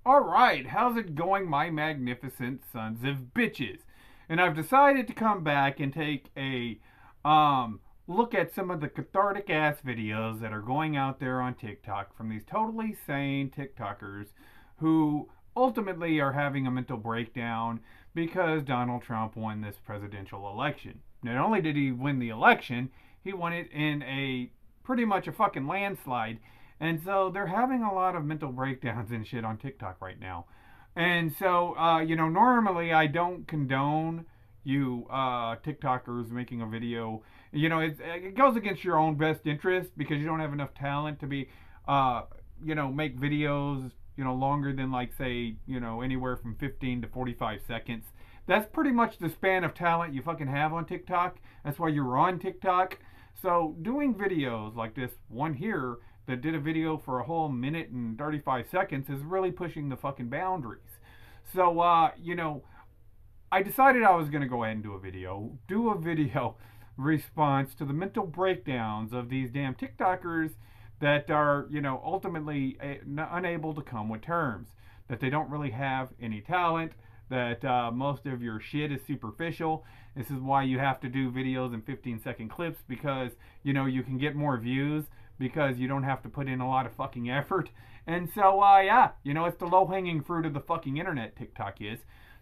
Alright, how's it going, my magnificent sons of bitches? And I've decided to come back and take a look at some of the cathartic ass videos that are going out there on TikTok from these totally sane TikTokers who ultimately are having a mental breakdown because Donald Trump won this presidential election. Not only did he win the election, he won it in a pretty much a fucking landslide. And so they're having a lot of mental breakdowns and shit on TikTok right now. And so, normally I don't condone you TikTokers making a video. It goes against your own best interest because you don't have enough talent to be, make videos, longer than like, say, anywhere from 15 to 45 seconds. That's pretty much the span of talent you fucking have on TikTok. That's why you're on TikTok. So doing videos like this one here that did a video for a whole minute and 35 seconds is really pushing the fucking boundaries. So, I decided I was going to go ahead and do a video response to the mental breakdowns of these damn TikTokers that are, ultimately unable to come with terms. That they don't really have any talent, that most of your shit is superficial. This is why you have to do videos in 15-second clips because, you can get more views because you don't have to put in a lot of fucking effort. And so, it's the low-hanging fruit of the fucking internet, TikTok is.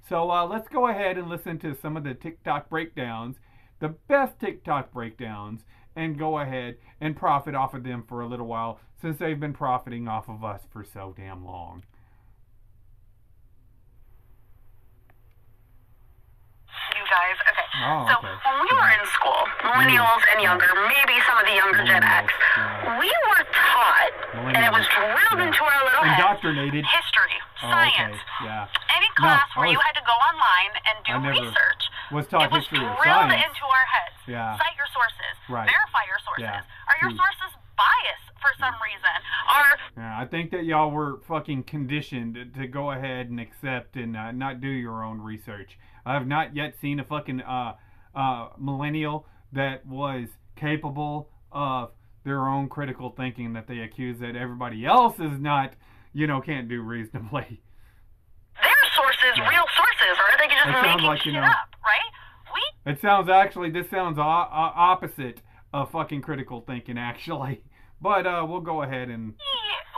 So let's go ahead and listen to some of the TikTok breakdowns, the best TikTok breakdowns, and go ahead and profit off of them for a little while since they've been profiting off of us for so damn long. You guys, okay. Oh, so okay. when we were in school, millennials and younger, maybe some of the younger Gen X, we were taught, and it was drilled into our little heads, indoctrinated history, science, any No, class where you had to go online and do research. Was taught it was history or drilled science. into our heads. Yeah. Cite your sources. Right. Verify your sources. Yeah. Are your sources biased for some reason? I think that y'all were fucking conditioned to go ahead and accept and not do your own research. I have not yet seen a fucking millennial that was capable of their own critical thinking that they accuse that everybody else is not, can't do reasonably. Their sources, real sources, or are they just making like, shit up, right? This sounds opposite of fucking critical thinking, actually. But we'll go ahead and...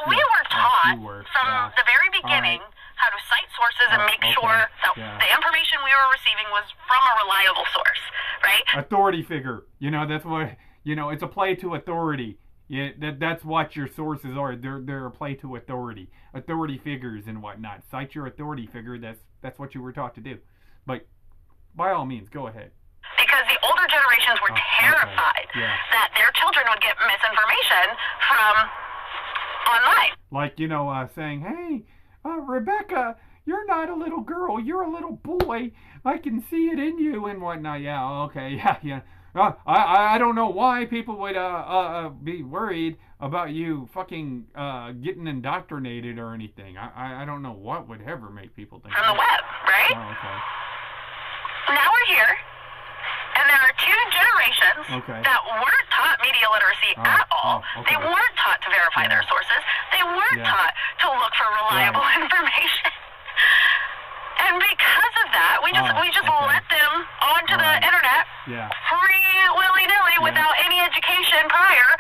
We were taught from the very beginning how to cite sources and make sure that the information we were receiving was from a reliable source, right? Authority figure. That's what... it's a play to authority. Yeah, that's what your sources are. They're a play to authority. Authority figures and whatnot. Cite your authority figure. That's what you were taught to do. But by all means, go ahead. Because the older generations were terrified that their children would get misinformation from online. Like, saying, hey, Rebecca, you're not a little girl. You're a little boy. I can see it in you and whatnot. Yeah, okay, yeah. I don't know why people would be worried about you fucking getting indoctrinated or anything. I don't know what would ever make people think from the web, right? Oh, okay. Now we're here, and there are two generations that weren't taught media literacy at all. They weren't taught to verify their sources. They weren't taught to look for reliable information. And because of that, we just let them onto the internet free willy-nilly without any education prior.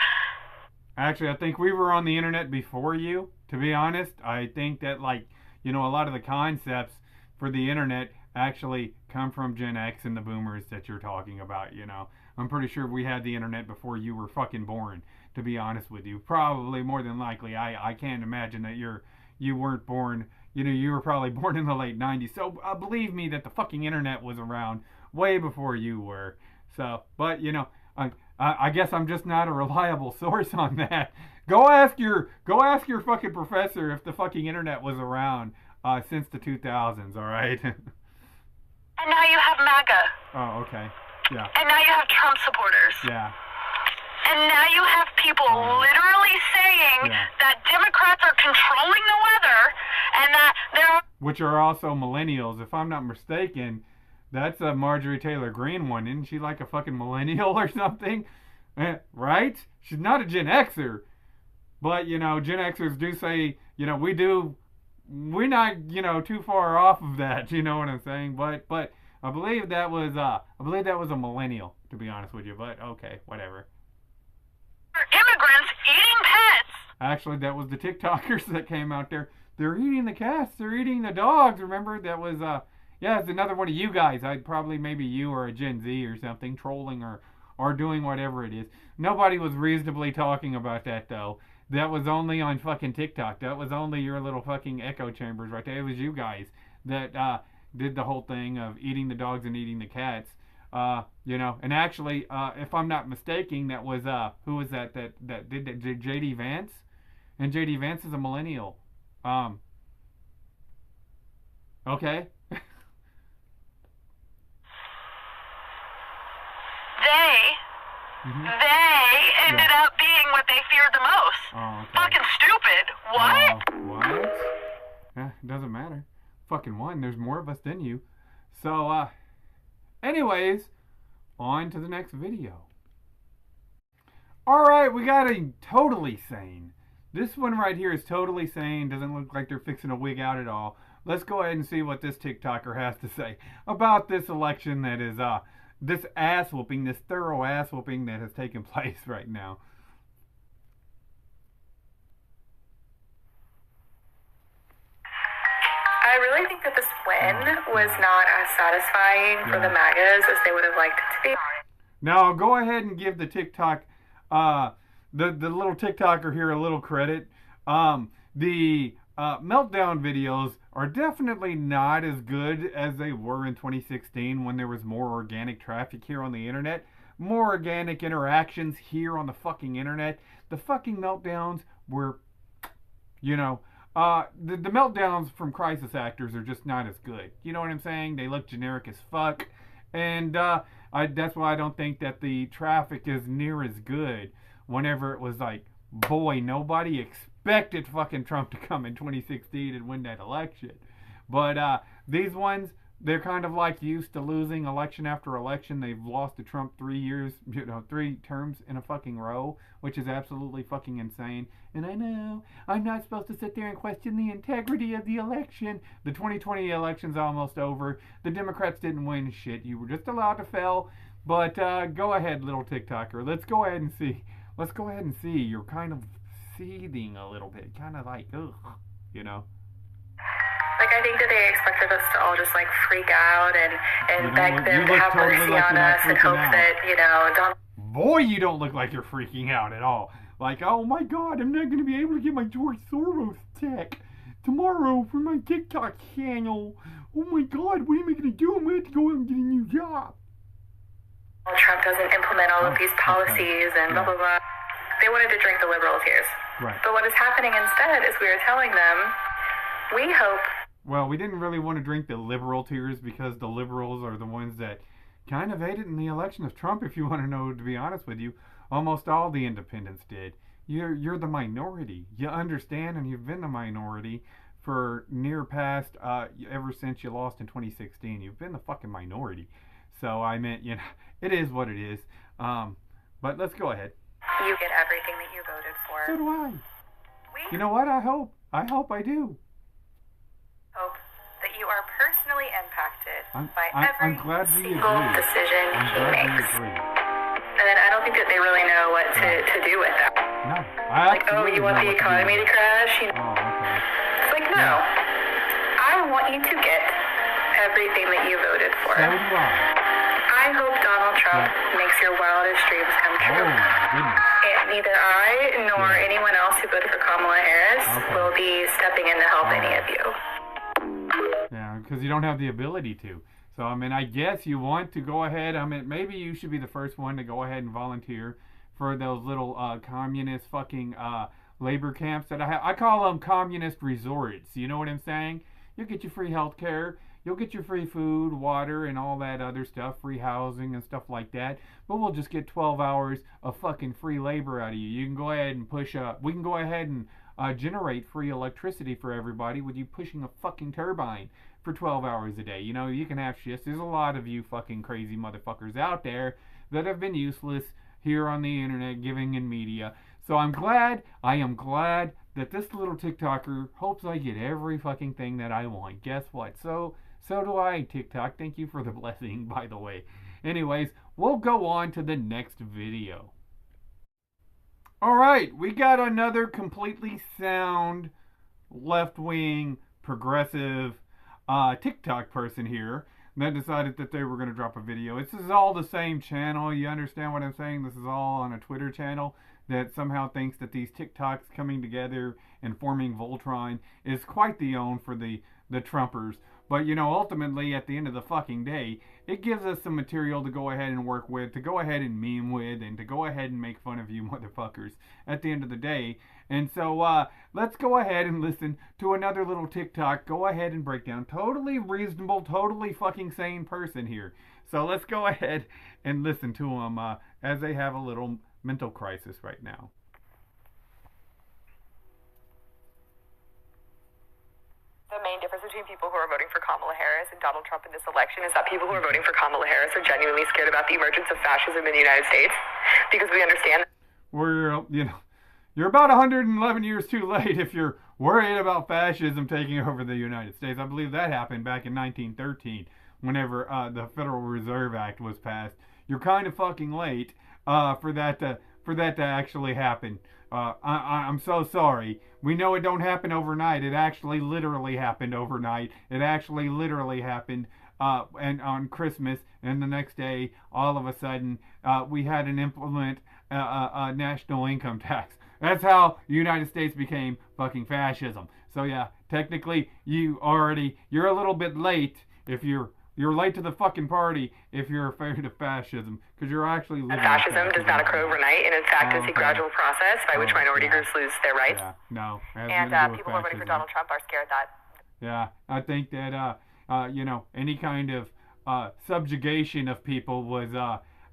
Actually, I think we were on the internet before you, to be honest. I think that, a lot of the concepts for the internet actually come from Gen X and the boomers that you're talking about, I'm pretty sure we had the internet before you were fucking born, to be honest with you. Probably more than likely. I can't imagine that you weren't born... you were probably born in the late 90s. So believe me that the fucking internet was around way before you were. So, but, I guess I'm just not a reliable source on that. Go ask your fucking professor if the fucking internet was around since the 2000s, all right? And now you have MAGA. Oh, okay. Yeah. And now you have Trump supporters. Yeah. And now you have people literally saying that Democrats are controlling the weather and that they're... Which are also millennials. If I'm not mistaken, that's a Marjorie Taylor Greene one. Isn't she like a fucking millennial or something? Right? She's not a Gen Xer. But, Gen Xers do say, we do we're not, too far off of that. You know what I'm saying? But I believe that was a millennial, to be honest with you. But okay, whatever. Immigrants eating pets. Actually, that was the TikTokers that came out there. They're eating the cats. They're eating the dogs. Remember, that was yeah, it's another one of you guys. I'd probably maybe you or a Gen Z or something trolling or doing whatever it is. Nobody was reasonably talking about that though. That was only on fucking TikTok. That was only your little fucking echo chambers right there. It was you guys that did the whole thing of eating the dogs and eating the cats. And actually, if I'm not mistaken, that was who was that did that? JD Vance, and JD Vance is a millennial. Okay. They ended up being what they feared the most. Oh, okay. Fucking stupid. What? What? Yeah, it doesn't matter. Fucking one. There's more of us than you. So, anyways, on to the next video. Alright, we got a totally sane. This one right here is totally sane. Doesn't look like they're fixing a wig out at all. Let's go ahead and see what this TikToker has to say about this election that is, this ass whooping, this thorough ass whooping that has taken place right now. I really think that this win was not as satisfying for the MAGAs as they would have liked it to be. Now, I'll go ahead and give the TikTok, the little TikToker here a little credit. The meltdown videos are definitely not as good as they were in 2016 when there was more organic traffic here on the internet, more organic interactions here on the fucking internet. The fucking meltdowns were, the meltdowns from crisis actors are just not as good. You know what I'm saying? They look generic as fuck, and that's why I don't think that the traffic is near as good. Whenever it was like, boy, nobody expected fucking Trump to come in 2016 and win that election. But these ones, they're kind of like used to losing election after election. They've lost to Trump 3 years, 3 terms in a fucking row, which is absolutely fucking insane. And I know, I'm not supposed to sit there and question the integrity of the election. The 2020 election's almost over. The Democrats didn't win shit. You were just allowed to fail. But go ahead, little TikToker. Let's go ahead and see. Let's go ahead and see. You're kind of seething a little bit. Kind of like, ugh, Like, I think that they expected us to all just, like, freak out and beg them to have mercy on us and hope that, Donald... Boy, you don't look like you're freaking out at all. Like, oh my god, I'm not going to be able to get my George Soros tech tomorrow for my TikTok channel. Oh my god, what am I going to do? I'm going to have to go out and get a new job. Trump doesn't implement all of these policies and blah, blah, blah. They wanted to drink the liberal tears. Right. But what is happening instead is we are telling them, we hope... Well, we didn't really want to drink the liberal tears because the liberals are the ones that kind of hated in the election of Trump, if you want to know, to be honest with you. Almost all the independents did. You're the minority. You understand, and you've been the minority for near past, ever since you lost in 2016. You've been the fucking minority. So, I meant, it is what it is. But let's go ahead. You get everything that you voted for. So do I. You know what? I hope I do. Hope that you are personally impacted by I'm every glad we single agree. decision I'm he glad we makes. agree. And I don't think that they really know what to do with that. No. Like, oh, you want the economy to crash? Oh, okay. It's like, no. I want you to get everything that you voted for. So do I. I hope Donald Trump makes your wildest dreams come true. Oh, my goodness. And neither I nor anyone else who voted for Kamala Harris will be stepping in to help any of you. Yeah, because you don't have the ability to. So, I mean, I guess you want to go ahead. I mean, maybe you should be the first one to go ahead and volunteer for those little communist fucking labor camps that I have. I call them communist resorts. You know what I'm saying? You'll get your free health care. You'll get your free food, water, and all that other stuff, free housing and stuff like that. But we'll just get 12 hours of fucking free labor out of you. You can go ahead and we can go ahead and generate free electricity for everybody with you pushing a fucking turbine for 12 hours a day. You can have shifts. There's a lot of you fucking crazy motherfuckers out there that have been useless here on the internet, giving in media. So I am glad that this little TikToker hopes I get every fucking thing that I want. Guess what? So do I, TikTok. Thank you for the blessing, by the way. Anyways, we'll go on to the next video. Alright, we got another completely sound, left-wing, progressive TikTok person here that decided that they were going to drop a video. This is all the same channel. You understand what I'm saying? This is all on a Twitter channel that somehow thinks that these TikToks coming together and forming Voltron is quite the own for the Trumpers. But, you know, ultimately, at the end of the fucking day, it gives us some material to go ahead and work with, to go ahead and meme with, and to go ahead and make fun of you motherfuckers at the end of the day. And so, let's go ahead and listen to another little TikTok. Go ahead and break down. Totally reasonable, totally fucking sane person here. So let's go ahead and listen to them as they have a little mental crisis right now. The main difference between people who are voting for Kamala Harris and Donald Trump in this election is that people who are voting for Kamala Harris are genuinely scared about the emergence of fascism in the United States, because we understand you're about 111 years too late if you're worried about fascism taking over the United States. I believe that happened back in 1913 whenever the Federal Reserve Act was passed. You're kind of fucking late for that to actually happen. I'm so sorry. We know it don't happen overnight. It actually literally happened overnight. It actually literally happened and on Christmas, and the next day, all of a sudden, we had to implement a national income tax. That's how the United States became fucking fascism. So yeah, technically, you're a little bit late if you're late to the fucking party if you're afraid of fascism, because you're actually living. Fascism does not occur overnight, and in fact, it's a gradual process by which minority groups lose their rights. Yeah, no. And people who are voting for Donald Trump are scared that. Yeah, I think that any kind of subjugation of people was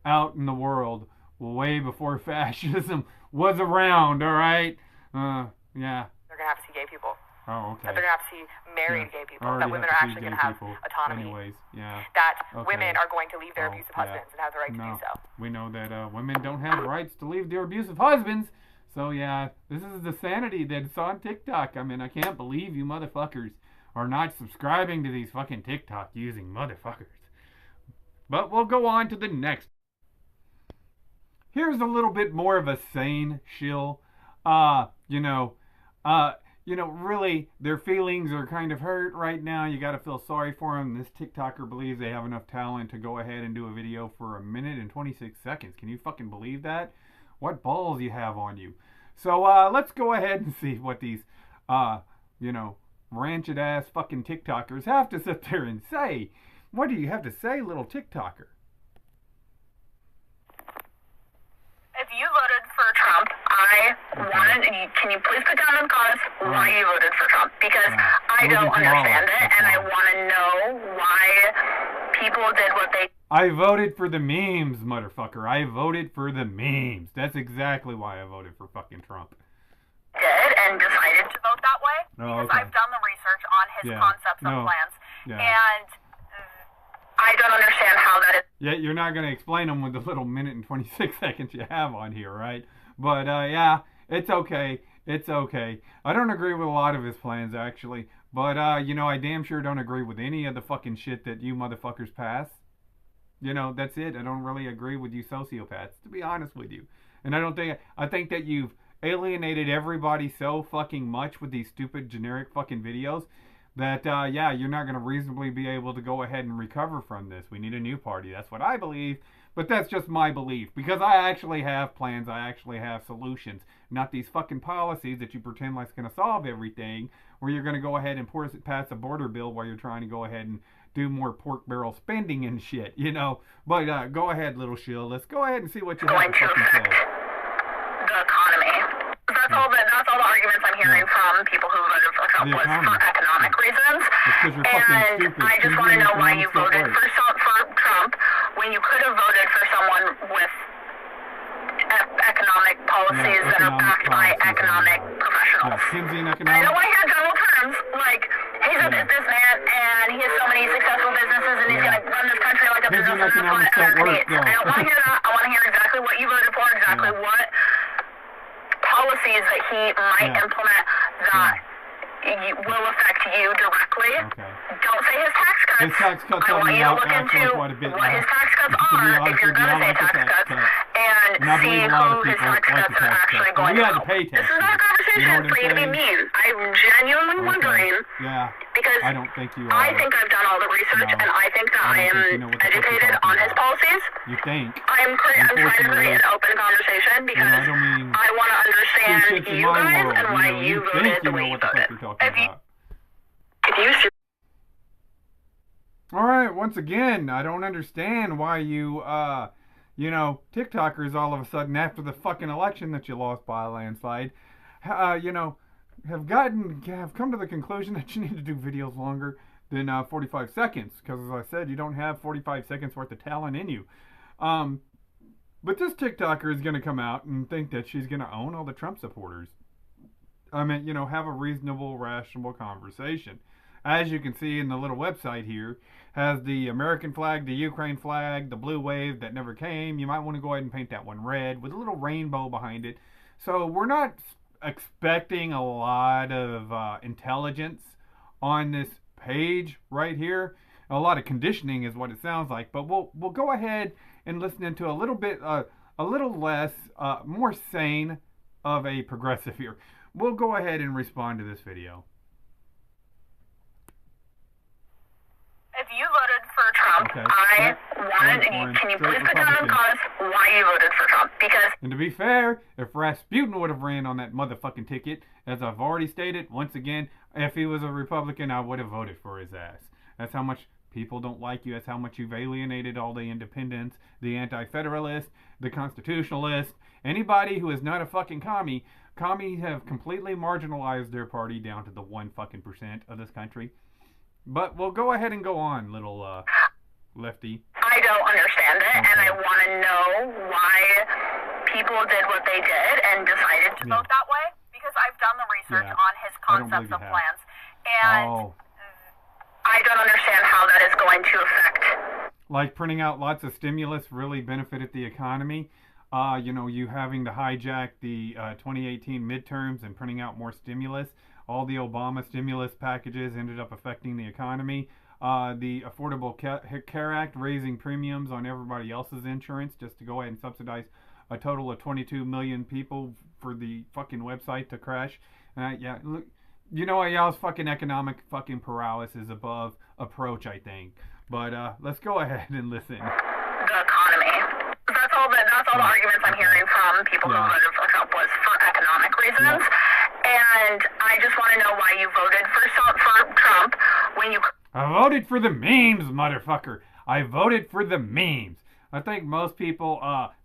out in the world way before fascism was around. All right. Yeah. They're gonna have to see gay people. Oh, okay. That they're going to have to see married gay people. That women are actually going to have autonomy. Anyways, yeah. That women are going to leave their abusive husbands and have the right to do so. We know that women don't have rights to leave their abusive husbands. So, yeah, this is the sanity that's on TikTok. I mean, I can't believe you motherfuckers are not subscribing to these fucking TikTok using motherfuckers. But we'll go on to the next. Here's a little bit more of a sane shill. Really, their feelings are kind of hurt right now. You got to feel sorry for them. This TikToker believes they have enough talent to go ahead and do a video for 1 minute and 26 seconds. Can you fucking believe that? What balls you have on you? So, let's go ahead and see what these, rancid-ass fucking TikTokers have to sit there and say. What do you have to say, little TikToker? If you voted for Trump, can you please put down in the comments why you voted for Trump? Because I don't understand it, and I want to know why people did what they... I voted for the memes, motherfucker. I voted for the memes. That's exactly why I voted for fucking Trump. Did and decided to vote that way? Oh, because okay. I've done the research on his concepts and plans, and I don't understand how that is... Yeah, you're not going to explain them with the little minute and 26 seconds you have on here, right? But, yeah, it's okay. It's okay. I don't agree with a lot of his plans, actually. But, I damn sure don't agree with any of the fucking shit that you motherfuckers pass. That's it. I don't really agree with you sociopaths, to be honest with you. And I think that you've alienated everybody so fucking much with these stupid generic fucking videos that, you're not going to reasonably be able to go ahead and recover from this. We need a new party. That's what I believe. But that's just my belief. Because I actually have plans. I actually have solutions. Not these fucking policies that you pretend like it's going to solve everything. Where you're going to go ahead and pass a border bill while you're trying to go ahead and do more pork barrel spending and shit, But go ahead, little shill. Let's go ahead and see what you have to fucking say. The economy. That's all the arguments I'm hearing from people who voted for Trump was for economic reasons. And I just want to know why you voted for Trump when you could have voted for someone with economic policies that are backed by economic professionals. I don't want to hear general terms like he's a businessman and he has so many successful businesses and he's going to run this country like a business, and that's what America needs. I don't want to hear that. I want to hear exactly what you voted for, exactly what policies that he might implement will affect you directly. Okay. Don't say his tax cuts. His tax cuts I want you to look into quite a bit what his tax cuts are, if you're going to say tax cuts, and see who his tax cuts are actually going to help. This is not a conversation for you to be mean. I'm genuinely wondering, because I don't think you are. I think I've done all the research, and I think that I am educated on his policies. You think? I'm trying to create an open conversation because I want to understand you guys and why you voted the way you voted. All right, once again, I don't understand why you, TikTokers all of a sudden after the fucking election that you lost by a landslide, have come to the conclusion that you need to do videos longer than 45 seconds. Because as I said, you don't have 45 seconds worth of talent in you. But this TikToker is going to come out and think that she's going to own all the Trump supporters. I mean, have a reasonable, rational conversation. As you can see in the little website here, has the American flag, the Ukraine flag, the blue wave that never came. You might want to go ahead and paint that one red with a little rainbow behind it. So we're not expecting a lot of intelligence on this page right here. A lot of conditioning is what it sounds like. But we'll go ahead and listen into a little bit, a little less, more sane of a progressive here. We'll go ahead and respond to this video. If you voted for Trump, can you please put down in the comments why you voted for Trump? Because... And to be fair, if Rasputin would have ran on that motherfucking ticket, as I've already stated, once again, if he was a Republican, I would have voted for his ass. That's how much people don't like you. That's how much you've alienated all the independents, the anti-federalists, the constitutionalists, anybody who is not a fucking commie. Commies have completely marginalized their party down to the 1% of this country. But we'll go ahead and go on, little lefty. I don't understand it, and I want to know why people did what they did and decided to vote that way. Because I've done the research on his concepts of plans, and I don't understand how that is going to affect. Like printing out lots of stimulus really benefited the economy. You having to hijack the 2018 midterms and printing out more stimulus. All the Obama stimulus packages ended up affecting the economy. The Affordable Care Act raising premiums on everybody else's insurance just to go ahead and subsidize a total of 22 million people for the fucking website to crash. Look, y'all's fucking economic fucking paralysis is above approach, I think. But let's go ahead and listen. The economy. That's all the arguments I'm hearing from people who voted for Trump was for economic reasons. And I just want to know why you voted for Trump when you... I voted for the memes, motherfucker. I voted for the memes. I think most people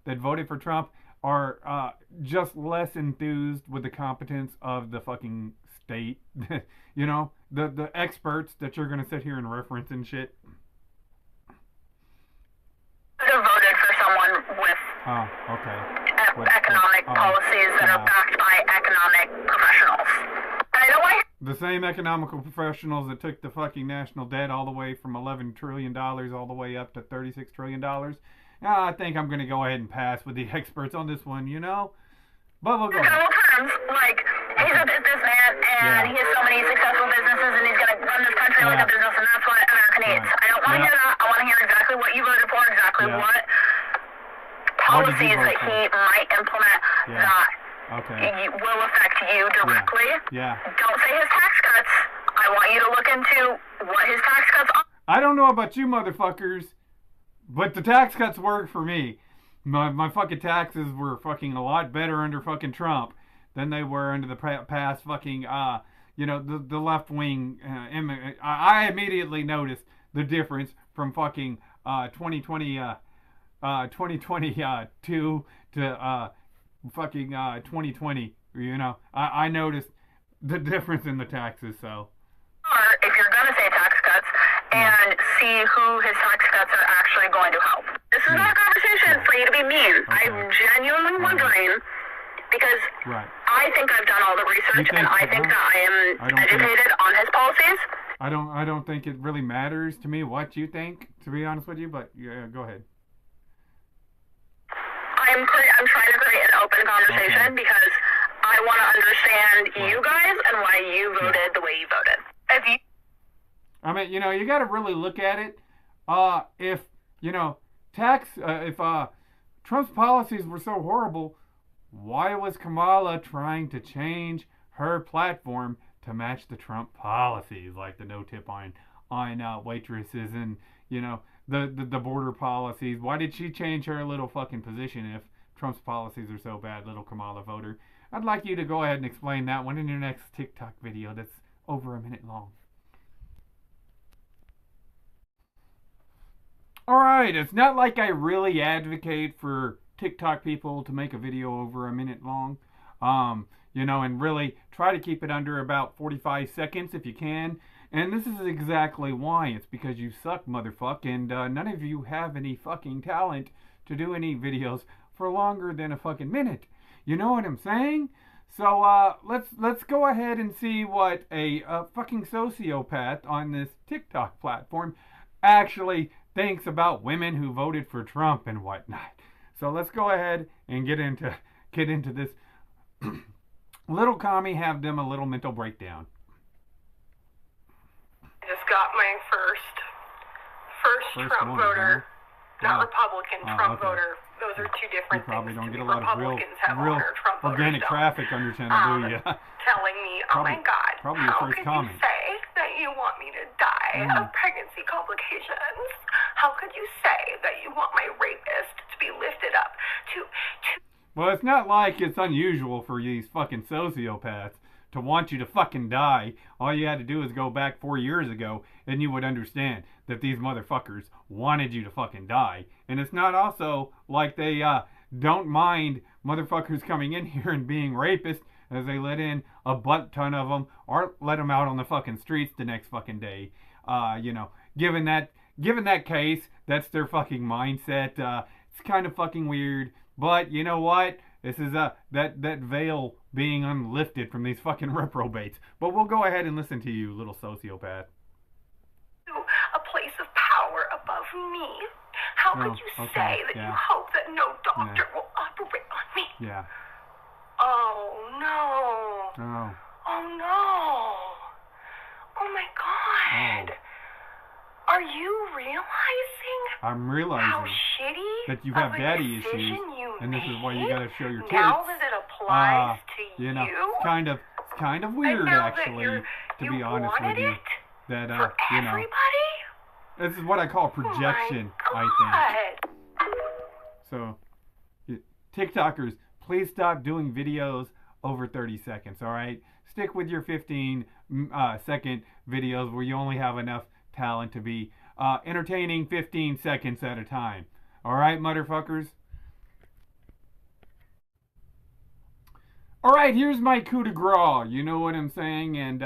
that voted for Trump are just less enthused with the competence of the fucking state. The experts that you're going to sit here and reference and shit. I voted for someone with economic policies that are backed by economic professionals. And I know why. The same economical professionals that took the fucking national debt all the way from $11 trillion all the way up to $36 trillion. I think I'm going to go ahead and pass with the experts on this one, But we'll go ahead. Terms, like, he's a businessman, and he has so many successful businesses, and he's going to run this country like a business, and that's what America needs. I don't want to hear that. I want to hear exactly what you voted for, exactly what policies that he might implement that will affect you directly. Don't say his tax cuts. I want you to look into what his tax cuts are. I don't know about you motherfuckers, but the tax cuts work for me. My fucking taxes were fucking a lot better under fucking Trump than they were under the past fucking, the left wing. I immediately noticed the difference from fucking 2022 to fucking 2020. I noticed the difference in the taxes. So, or if you're gonna say tax cuts and see who his tax cuts are actually going to help. This is not a conversation for you to be mean. I'm genuinely wondering, because I think I've done all the research, and I think that I am educated on his policies. I don't think it really matters to me what you think, to be honest with you, but go ahead. I'm trying to create an open conversation because I want to understand you guys and why you voted the way day you voted. If you... I mean, you know, you got to really look at it. If, you know, if Trump's policies were so horrible, why was Kamala trying to change her platform to match the Trump policies, like the no tip on waitresses and, you know, the border policies? Why did she change her little fucking position if Trump's policies are so bad, little Kamala voter? I'd like you to go ahead and explain that one in your next TikTok video that's over a minute long. Alright, it's not like I really advocate for TikTok people to make a video over a minute long. You know, and really try to keep it under about 45 seconds if you can. And this is exactly why. It's because you suck, motherfuck, and none of you have any fucking talent to do any videos for longer than a fucking minute. You know what I'm saying? So let's go ahead and see what a fucking sociopath on this TikTok platform actually thinks about women who voted for Trump and whatnot. So let's go ahead and get into this. Little commie have them a little mental breakdown. I just got my first Trump one, voter, huh? not Republican, Trump okay. voter. Those are two different you probably things. don't get a lot of real Trump organic traffic on your channel, do you? Telling me, oh my God, probably how your first could comment. you say that you want me to die of pregnancy complications? How could you say that you want my rapist to be lifted up to... Well, it's not like it's unusual for these fucking sociopaths to want you to fucking die. All you had to do is go back 4 years ago and you would understand that these motherfuckers wanted you to fucking die. And it's not also like they don't mind motherfuckers coming in here and being rapists, as they let in a butt ton of them or let them out on the fucking streets the next fucking day. You know, given that case, that's their fucking mindset. It's kind of fucking weird. But you know what? This is that veil being unlifted from these fucking reprobates. But we'll go ahead and listen to you, little sociopath. A place of power above me. How could you say that you hope that no doctor will operate on me? Yeah. Oh no. Oh. Oh no. Oh my God. Oh. Are you realizing? I'm realizing how shitty that you have daddy issues, and this is why you gotta show your tits. Now that it applies to you know, kind of weird actually, to be honest with you. That you know, this is what I call projection. I think. So, TikTokers, please stop doing videos over 30 seconds. All right, stick with your 15-second videos where you only have enough talent to be entertaining 15 seconds at a time. Alright, motherfuckers? Alright, here's my coup de grace. You know what I'm saying? And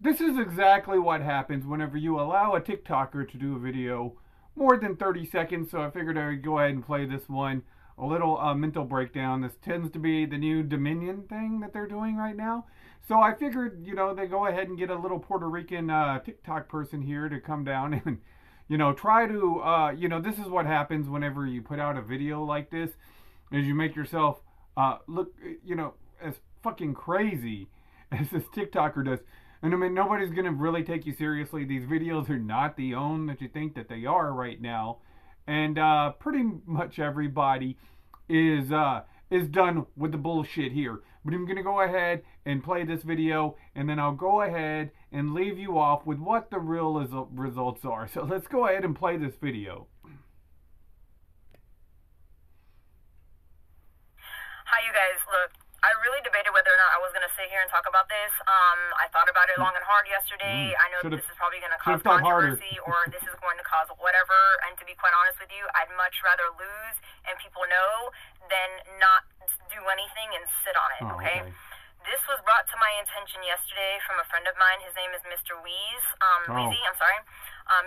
this is exactly what happens whenever you allow a TikToker to do a video more than 30 seconds. So I figured I would go ahead and play this one. A little mental breakdown. This tends to be the new Dominion thing that they're doing right now. So I figured, you know, they go ahead and get a little Puerto Rican TikTok person here to come down and, you know, try to, you know, this is what happens whenever you put out a video like this, is you make yourself look, you know, as fucking crazy as this TikToker does. And I mean, nobody's going to really take you seriously. These videos are not the own that you think that they are right now. And pretty much everybody is done with the bullshit here. But I'm going to go ahead and play this video, and then I'll go ahead and leave you off with what the real results are. So let's go ahead and play this video. Hi, you guys. Look, I really debated whether or not I was going to sit here and talk about this. I thought about it long and hard yesterday. I know this is probably going to cause controversy, or this is going to cause whatever. And to be quite honest with you, I'd much rather lose and people know than not do anything and sit on it, okay? This was brought to my attention yesterday from a friend of mine. His name is Mr. Weeze. Weezy, I'm sorry.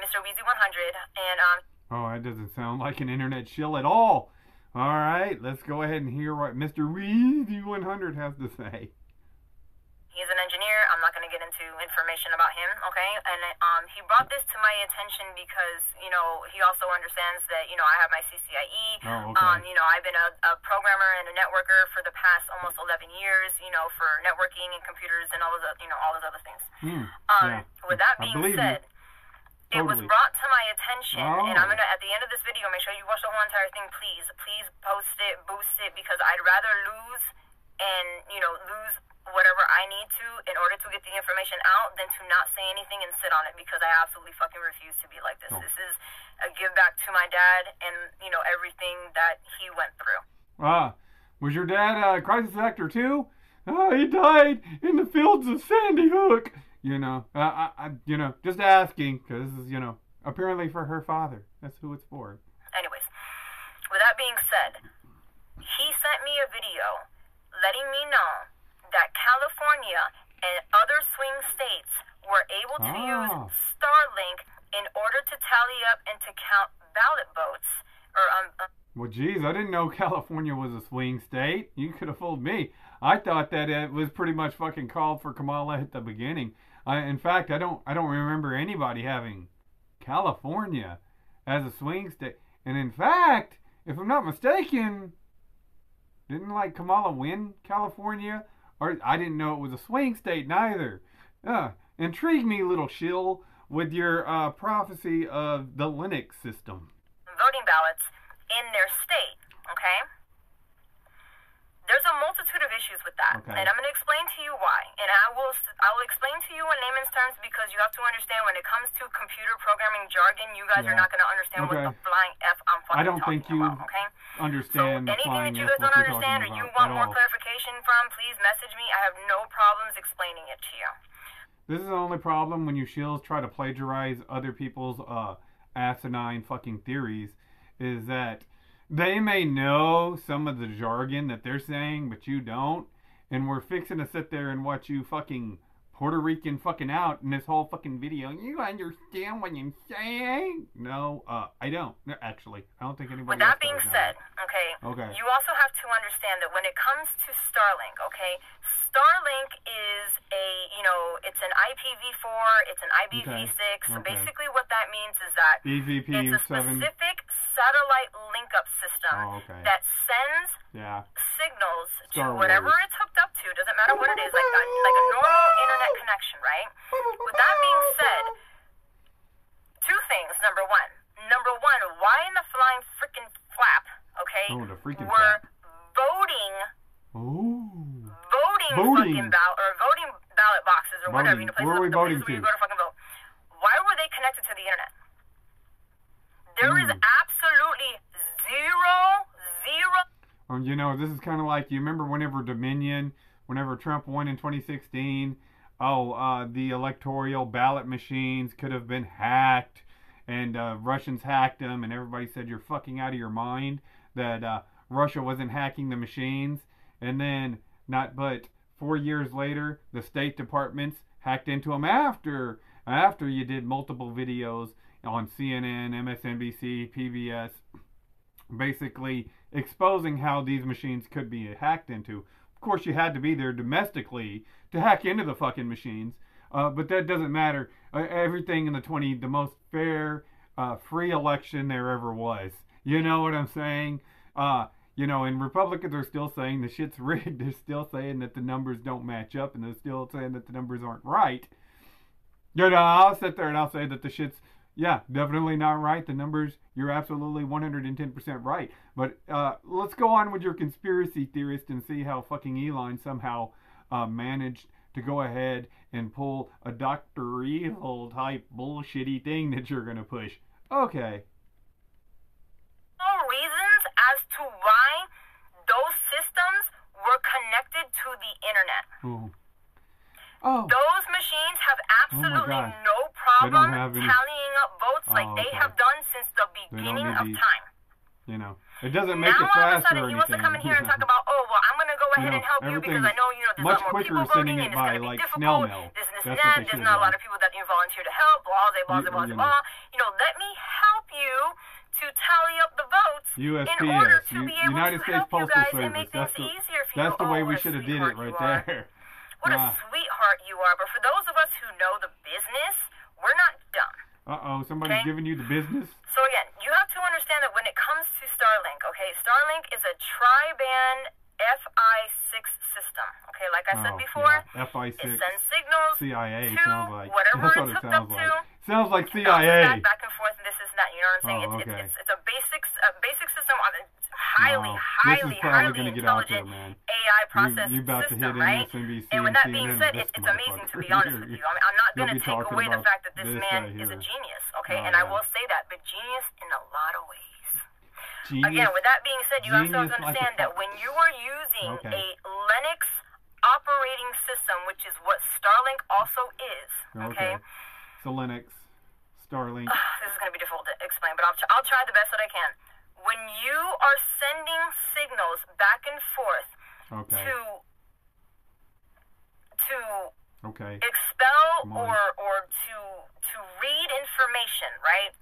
Mr. Weezy 100. And, oh, that doesn't sound like an internet shill at all. All right, let's go ahead and hear what Mr. Weezy 100 has to say. He's an engineer. I'm not going to get into information about him, okay? And he brought this to my attention because, you know, he also understands that, you know, I have my CCIE. Oh, okay. You know, I've been a programmer and a networker for the past almost 11 years, you know, for networking and computers and all those, you know, all those other things. With that being said, it was brought to my attention, and I'm going to, at the end of this video, make sure you watch the whole entire thing, please. Please post it, boost it, because I'd rather lose and, you know, lose whatever I need to in order to get the information out than to not say anything and sit on it, because I absolutely fucking refuse to be like this. This is a give back to my dad and, you know, everything that he went through. Was your dad Crisis Actor 2? He died in the fields of Sandy Hook. You know, you know, just asking, because this is, you know, apparently for her father. That's who it's for. Anyways, with that being said, he sent me a video letting me know that California and other swing states were able to use Starlink in order to tally up and to count ballot votes. Well, geez, I didn't know California was a swing state. You could have fooled me. I thought that it was pretty much fucking called for Kamala at the beginning. In fact, I don't remember anybody having California as a swing state. And in fact, if I'm not mistaken, didn't like Kamala win California? Or I didn't know it was a swing state neither. Intrigue me, little shill, with your prophecy of the Linux system. Voting ballots in their state, okay? There's a multitude of issues with that, and I'm going to explain to you why. And I will explain to you in layman's terms, because you have to understand when it comes to computer programming jargon, you guys are not going to understand what the flying F I'm fucking talking about, okay? Understand so anything that you guys don't understand or you want more clarification from, please message me. I have no problems explaining it to you. This is the only problem when you shills try to plagiarize other people's asinine fucking theories, is that they may know some of the jargon that they're saying, but you don't. And we're fixing to sit there and watch you fucking Puerto Rican fucking out in this whole fucking video. You understand what I'm saying? No, I don't. No, actually, I don't think anybody. With that being said, okay, you also have to understand that when it comes to Starlink, okay, Starlink is it's an IPv4, it's an IPv6. So basically what that means is that it's a specific satellite link-up system that sends signals to whatever it's hooked up to. Doesn't matter what it is, like a normal internet connection, right? With that being said, two things. Number one, why in the flying freaking flap, okay, we're voting fucking voting ballot boxes or whatever, you know, places where you go to fucking vote. Why were they connected to the internet? There is absolutely zero. You know, this is kind of like, you remember whenever Trump won in 2016, the electoral ballot machines could have been hacked, and Russians hacked them, and everybody said you're fucking out of your mind that Russia wasn't hacking the machines. And then, 4 years later, the State Departments hacked into them after you did multiple videos on CNN, MSNBC, PBS, basically exposing how these machines could be hacked into. Of course, you had to be there domestically to hack into the fucking machines, but that doesn't matter. Everything in the most fair, free election there ever was. You know what I'm saying? You know, and Republicans are still saying the shit's rigged. They're still saying that the numbers don't match up, and they're still saying that the numbers aren't right. You know, I'll sit there and I'll say that the shit's, definitely not right. The numbers, you're absolutely 110% right. But let's go on with your conspiracy theorist and see how fucking Elon somehow managed to go ahead and pull a Dr. Evil type bullshitty thing that you're going to push. Okay. Reasons as to why those systems were connected to the internet. Those machines have absolutely no problem tallying up votes like they have done since the beginning of time. You know, it doesn't make it faster or anything. Now all of a sudden he wants to come in here and talk about, I'm going to go ahead and help you because I know, there's a lot more people voting and it's going to be difficult. This and that. There's not a lot of people that volunteer to help. Blah. You know, let me help you to tally up the votes in order to be able United to States help you Postal guys Service. and make things easier for you. That's the way we should have did it right there. what a sweetheart you are. But for those of us who know the business, we're not dumb. Uh-oh, somebody's giving you the business? So again, you have to understand that when it comes to Starlink, okay, Starlink is a tri-band FI6 system. Okay, like I said before, FI6. it sends signals CIA, to sounds like. whatever it's hooked up to. Sounds like CIA. Back and forth, and this is that. You know what I'm saying? It's a basic system on a highly intelligent AI process system, right? And with that being said, it's amazing, to be honest with you. I mean, I'm not going to take away the fact that this man is a genius, okay? And I will say that, but genius in a lot of ways. Again, with that being said, you also have to understand that when you are using a Linux operating system, which is what Starlink also is, okay? So Linux, Starlink. This is going to be difficult to explain, but I'll try the best that I can. When you are sending signals back and forth to expel or to read information, right?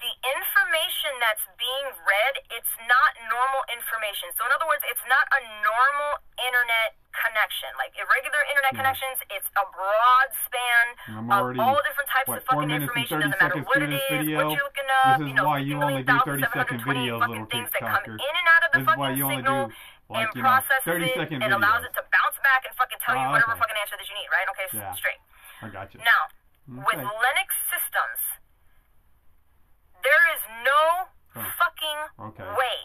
The information that's being read, it's not normal information. So in other words, it's not a normal internet connection. Like irregular internet connections, it's a broad span of all different types of fucking information. Doesn't matter what it is, what you're looking up, you know, why you only do 30-second videos, little things that come in and out of the fucking signal and processes it and allows it to bounce back and fucking tell you whatever fucking answer that you need, right? Okay, straight. I got you. Now, with Linux systems, there is no fucking way,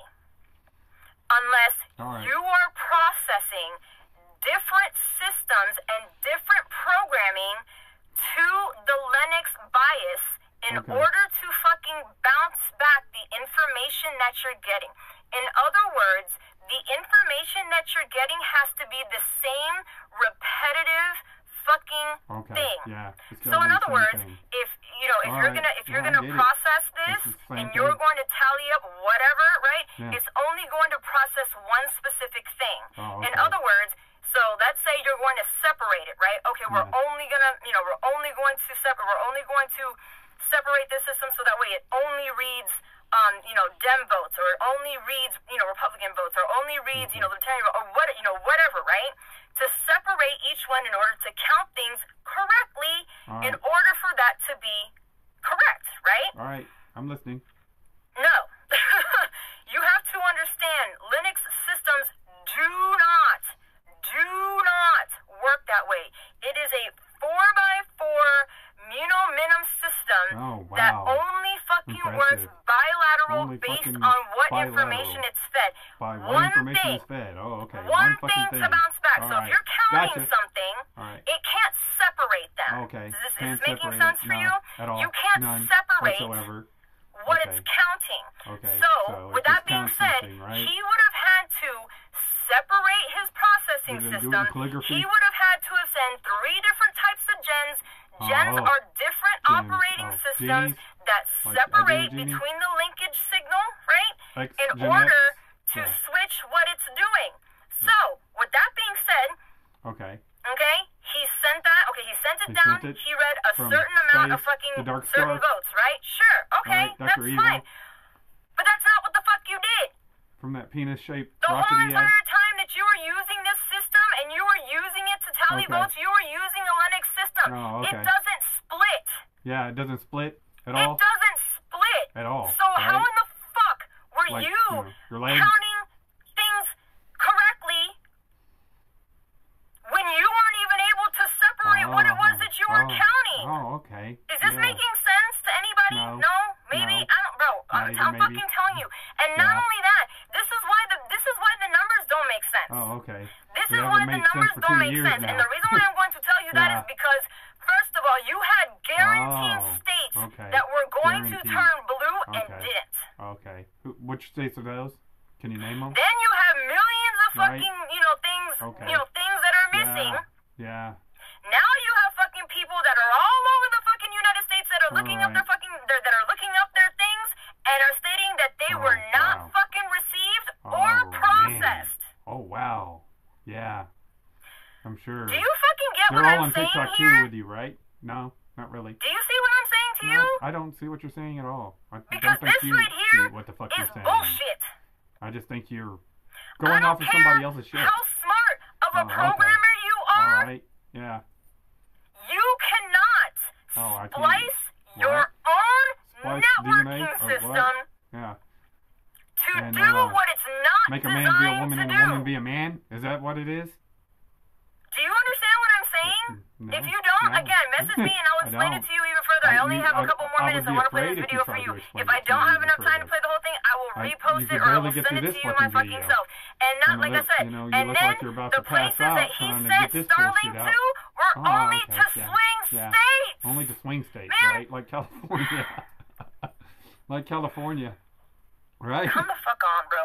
unless you are processing different systems and different programming to the Linux BIOS in order to fucking bounce back the information that you're getting. In other words, the information that you're getting has to be the same repetitive fucking thing. So in other words, if you're gonna process this and you're going to tally up whatever, right? It's only going to process one specific thing. In other words, so let's say you're going to separate it, right? Okay, we're only going to separate this system so that way it only reads Dem votes, or it only reads, Republican votes, or only reads, Libertarian votes, or whatever, right? To separate each one in order to count things correctly in order for that to be correct, right? All right, I'm listening. No. You have to understand, Linux systems do not work that way. It is a 4x4 minim system that only fucking works bilateral based on what information it's fed. One thing to bounce back. So if you're counting something, it can't separate them. Is this making sense for you? You can't separate what it's counting. So with that being said, he would have had to separate his processing system. He would have had to have sent 3 different types of gens. Gens are different operating systems that separate between the linkage signal, right? In order to switch what it's doing. So, with that being said, he sent that, he sent it down, he read a certain amount of fucking certain votes, right? Sure, that's fine. But that's not what the fuck you did. From that penis-shaped rocket. The whole entire time that you were using this system and you were using it to tally votes, you were using a Linux system. It doesn't split. Yeah, it doesn't split at all? It doesn't split. At all. So how in the fuck were you counting things correctly when you weren't even able to separate what it was that you were counting? Is this making sense to anybody? No? Maybe? I don't know. I'm fucking telling you. And not only that, this is why the numbers don't make sense. This is why the numbers don't make sense. And the reason why I'm going to tell you that is because, first of all, you had guaranteed states that were going to turn blue and didn't. Which states are those? Can you name them? Then you have millions of fucking, things that are missing. Now you have fucking people that are all over the fucking United States that are looking up their fucking, that are looking up their things and are stating that they were not fucking received or processed. Oh, wow. Yeah. I'm sure. Do you fucking get what I'm saying here? They're all on TikTok too with you, right? No, not really. Do you see what I'm saying to you? I don't see what you're saying at all. Because this right here what the fuck is you're saying. Bullshit. I just think you're going off of somebody else's shit. How smart of a programmer you are. All right. Yeah. You cannot splice your own networking system to do what it's not make a man be a woman and a woman be a man? Is that what it is? Do you understand what I'm saying? No, if you don't, again, message me and I'll explain it to you even further. I only have a couple more minutes. I want to play this video for you. If I don't have enough time to play the whole thing, I will repost it or I will send it to you my fucking self. And not, like I said, and then the places that he said Starlink to were only to swing states. Only to swing states, right? Like California. Like California. Right? Come the fuck on, bro.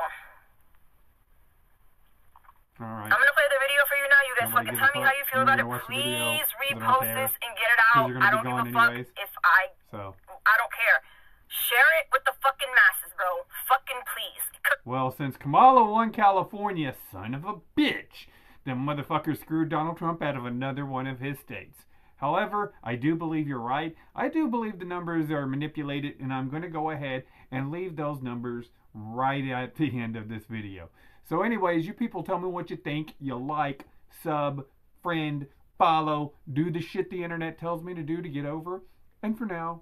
Alright. I'm gonna play the video for you now. You guys fucking tell me how you feel about it. Please repost this and get it out. I don't give a fuck if I don't care. Share it with the fucking masses, bro. Fucking please. Well, since Kamala won California, son of a bitch, the motherfucker screwed Donald Trump out of another one of his states. However, I do believe you're right. I do believe the numbers are manipulated, and I'm going to go ahead and leave those numbers right at the end of this video. So anyways, you people tell me what you think. You like, sub, friend, follow, do the shit the internet tells me to do to get over. And for now,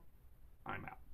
I'm out.